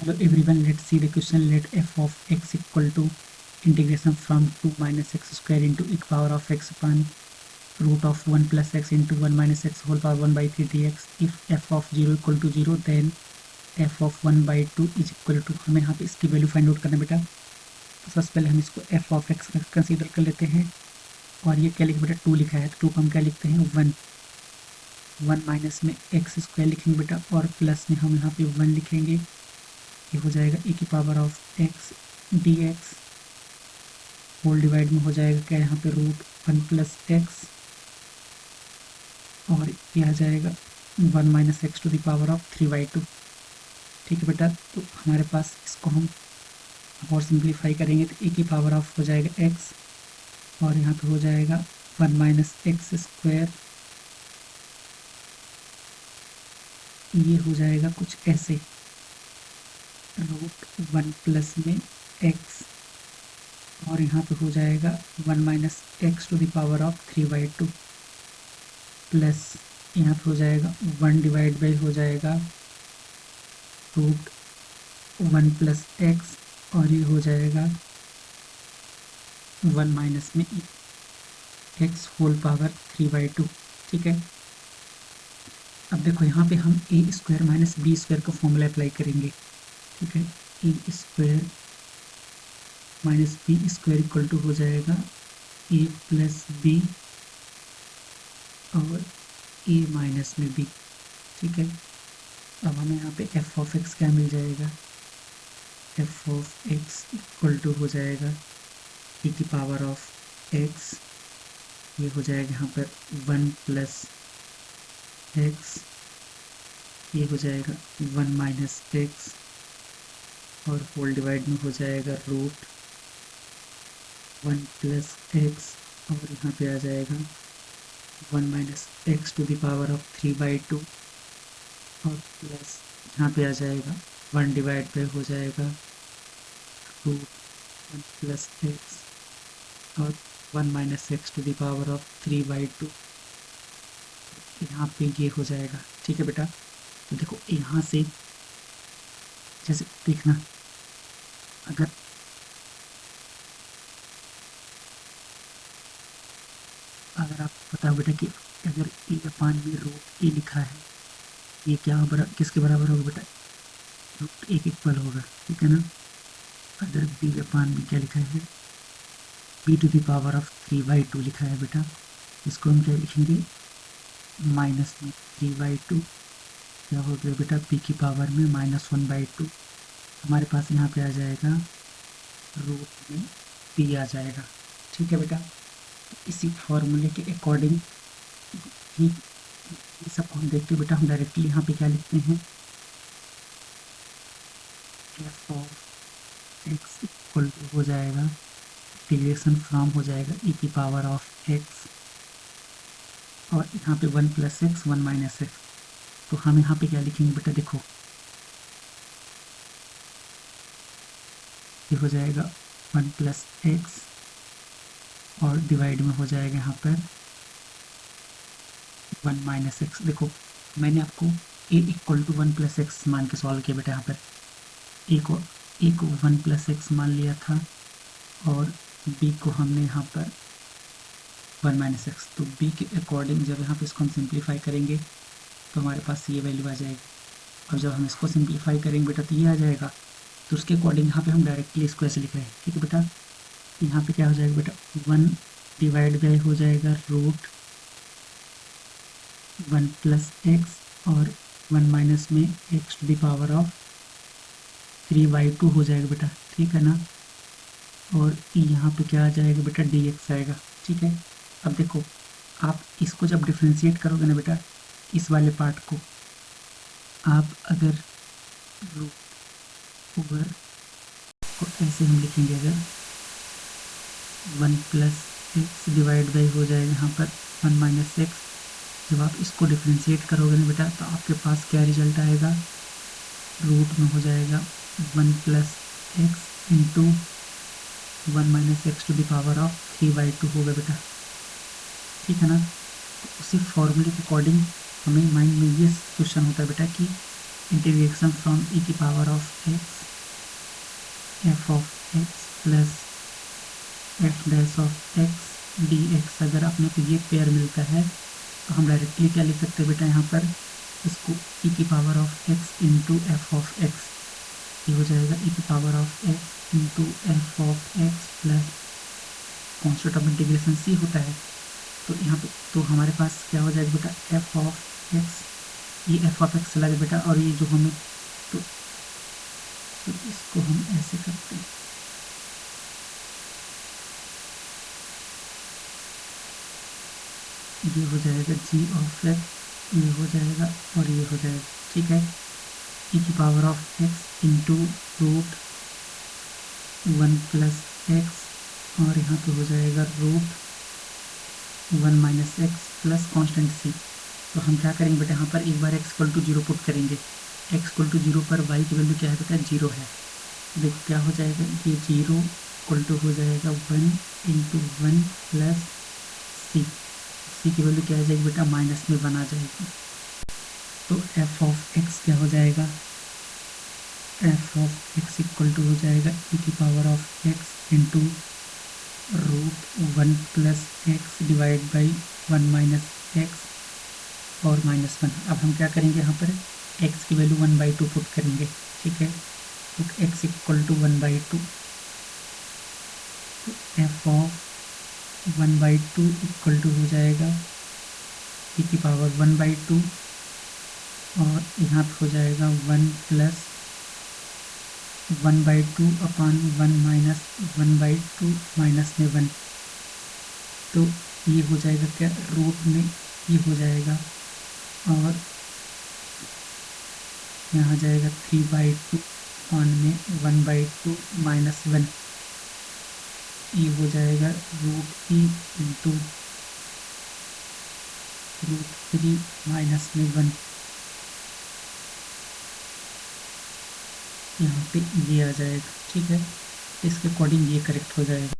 Hello everyone, let's see the question. Let f of x equal to integration from 2 minus x square into e power of x upon root of 1 plus x into 1 minus x whole power 1 by 3 dx. If f of 0 equal to 0 then f of 1 by 2 is equal to, हमें यहाँ पे इसकी value find out करना बेटा। तो सबसे पहले हम इसको f of x कंसीडर कर लेते हैं और ये क्या लिखा बेटा 2 लिखा है तो 2 को हम क्या लिखते हैं 1 माइनस में एक्स स्क्वायर लिखेंगे बेटा और प्लस में हम यहाँ पे 1 लिखेंगे। ये हो जाएगा e की power of x dx whole divide में हो जाएगा क्या यहाँ पे रूट 1 प्लस एक्स और ये आ जाएगा 1 minus x to the power of 3/2। ठीक है बेटा, तो हमारे पास इसको हम और सिंप्लीफाई करेंगे तो e की पावर ऑफ हो जाएगा x और यहाँ पे हो जाएगा 1 माइनस एक्स स्क्वायर। ये हो जाएगा कुछ ऐसे रूट 1 प्लस में x और यहाँ पे हो जाएगा 1 minus x to the power of 3/2 plus यहाँ पे हो जाएगा 1 डिवाइड बाई हो जाएगा रूट 1 प्लस एक्स और ये हो जाएगा 1 माइनस में एक्स होल पावर 3/2। ठीक है, अब देखो यहाँ पे हम A square minus B square का फॉर्मूला अप्लाई करेंगे। ठीक है, A square minus B square equal to हो जाएगा ए प्लस बी और ए माइनस में बी। ठीक है, अब हमें यहाँ पे एफ ऑफ एक्स क्या मिल जाएगा, f of x equal to हो जाएगा ए की पावर ऑफ एक्स, ये हो जाएगा यहाँ पर 1 प्लस एक्स, ये हो जाएगा 1 माइनस एक्स और होल डिवाइड में हो जाएगा रूट 1 प्लस एक्स और यहाँ पे आ जाएगा 1 minus x to the power of 3/2 और प्लस यहाँ पे आ जाएगा 1 डिवाइड पे हो जाएगा रूट 1 प्लस एक्स और 1 minus x to the power of 3/2। यहाँ पे ये हो जाएगा। ठीक है बेटा, तो देखो यहाँ से जैसे देखना, अगर आपको पता हो बेटा कि अगर ए अपान में रूट ए लिखा है, ये क्या किसके बराबर होगा बेटा, रूट ए के इक्वल होगा। ठीक है ना, अगर बी अपान में क्या लिखा है, B to the power of 3/2 लिखा है बेटा, इसको हम क्या लिखेंगे माइनस में 3/2, क्या हो गया बेटा पी की पावर में -1/2। हमारे पास यहाँ पे आ जाएगा रूट में पी आ जाएगा। ठीक है बेटा, तो इसी फॉर्मूले के अकॉर्डिंग ही ये सब हम देखते बेटा, हम डायरेक्टली यहाँ पे क्या लिखते हैं, f of x equal to हो जाएगा इंटीग्रेशन फ्रॉम हो जाएगा ई की पावर ऑफ एक्स और यहाँ पे 1 प्लस एक्स 1 माइनस एक्स। तो हम यहाँ पे क्या लिखेंगे बेटा, देखो ये हो जाएगा 1 प्लस एक्स और डिवाइड में हो जाएगा यहाँ पर 1 माइनस एक्स। देखो मैंने आपको ए इक्वल टू 1 प्लस एक्स मान के सॉल्व किया बेटा, यहाँ पर ए को 1 प्लस एक्स मान लिया था और बी को हमने यहाँ पर 1 माइनस एक्स। तो बी के अकॉर्डिंग जब यहाँ पे इसको हम सिंप्लीफाई करेंगे तो हमारे पास ये वैल्यू आ जाएगी और जब हम इसको सिंप्लीफाई करेंगे बेटा तो ये आ जाएगा। तो उसके अकॉर्डिंग यहाँ पे हम डायरेक्टली इसको ऐसे लिख रहे हैं। ठीक है बेटा, यहाँ पे क्या हो जाएगा बेटा 1 डिवाइड बाई हो जाएगा रूट 1 प्लस एक्स और 1 माइनस में x to the power of 3/2 हो जाएगा बेटा। ठीक है ना, और यहाँ पे क्या आ जाएगा बेटा dx आएगा। ठीक है, अब देखो आप इसको जब डिफ्रेंशिएट करोगे ना बेटा, इस वाले पार्ट को आप अगर रूट ओवर को ऐसे हम लिखेंगे, अगर 1 प्लस एक्स डिवाइड बाई हो जाएगा यहाँ पर 1 माइनस एक्स, जब आप इसको डिफ्रेंशिएट करोगे ना बेटा तो आपके पास क्या रिजल्ट आएगा, रूट में हो जाएगा 1 plus x into 1 minus x to the power of 3/2 होगा बेटा। ठीक है ना, तो उसी फॉर्मूले के अकॉर्डिंग हमें माइंड में ये क्वेश्चन होता है बेटा कि इंटीग्रेशन फ्रॉम ई की power of x F of x plus F dash of x D x. अगर अपने को ये पेयर मिलता है तो हम डायरेक्टली क्या लिख सकते हैं बेटा, यहाँ पर इसको ई की power of x into f of x, ये हो जाएगा ई की power of x into f of x plus constant of integration C होता है। तो यहाँ पे तो हमारे पास क्या हो जाएगा बेटा, एफ ऑफ एक्स, ये एफ ऑफ एक्स चला गया बेटा, और ये जो हमें तो इसको हम ऐसे करते हैं, ये हो जाएगा जी ऑफ एक्स, ये हो जाएगा और ये हो जाएगा, ठीक है। ई की power of x into root 1 plus x, और यहाँ पे हो जाएगा root 1 minus x plus constant C. तो हम क्या करेंगे बेटा, यहाँ पर एक बार एक्स इक्वल टू 0 पुट करेंगे। एक्स इक्वल टू 0 पर वाई की वैल्यू क्या है बेटा, 0 है। देखो क्या हो जाएगा, ये 0 इक्वल टू हो जाएगा 1 इंटू 1 प्लस सी, सी की वैल्यू क्या आ जाएगी बेटा, माइनस में 1 आ जाएगी। तो एफ ऑफ एक्स क्या हो जाएगा, f of x equal to हो जाएगा ई की power of x into root 1 plus x divide by 1 minus x और माइनस 1। अब हम क्या करेंगे, यहाँ पर x की वैल्यू 1/2 पुट करेंगे, ठीक है। तो x इक्वल टू 1/2, तो एफ ऑफ 1/2 इक्वल टू हो जाएगा e की पावर 1/2, और यहाँ पे हो जाएगा 1 प्लस 1/2 अपॉन 1 माइनस 1/2 माइनस में 1। तो ये हो जाएगा क्या, रूट में ये हो जाएगा, और यहाँ जाएगा 3/2 अपॉन में 1/2 माइनस 1, ये हो जाएगा root e into root 3 minus में 1। यहाँ पे ये आ जाएगा, ठीक है। इसके अकॉर्डिंग ये करेक्ट हो जाएगा।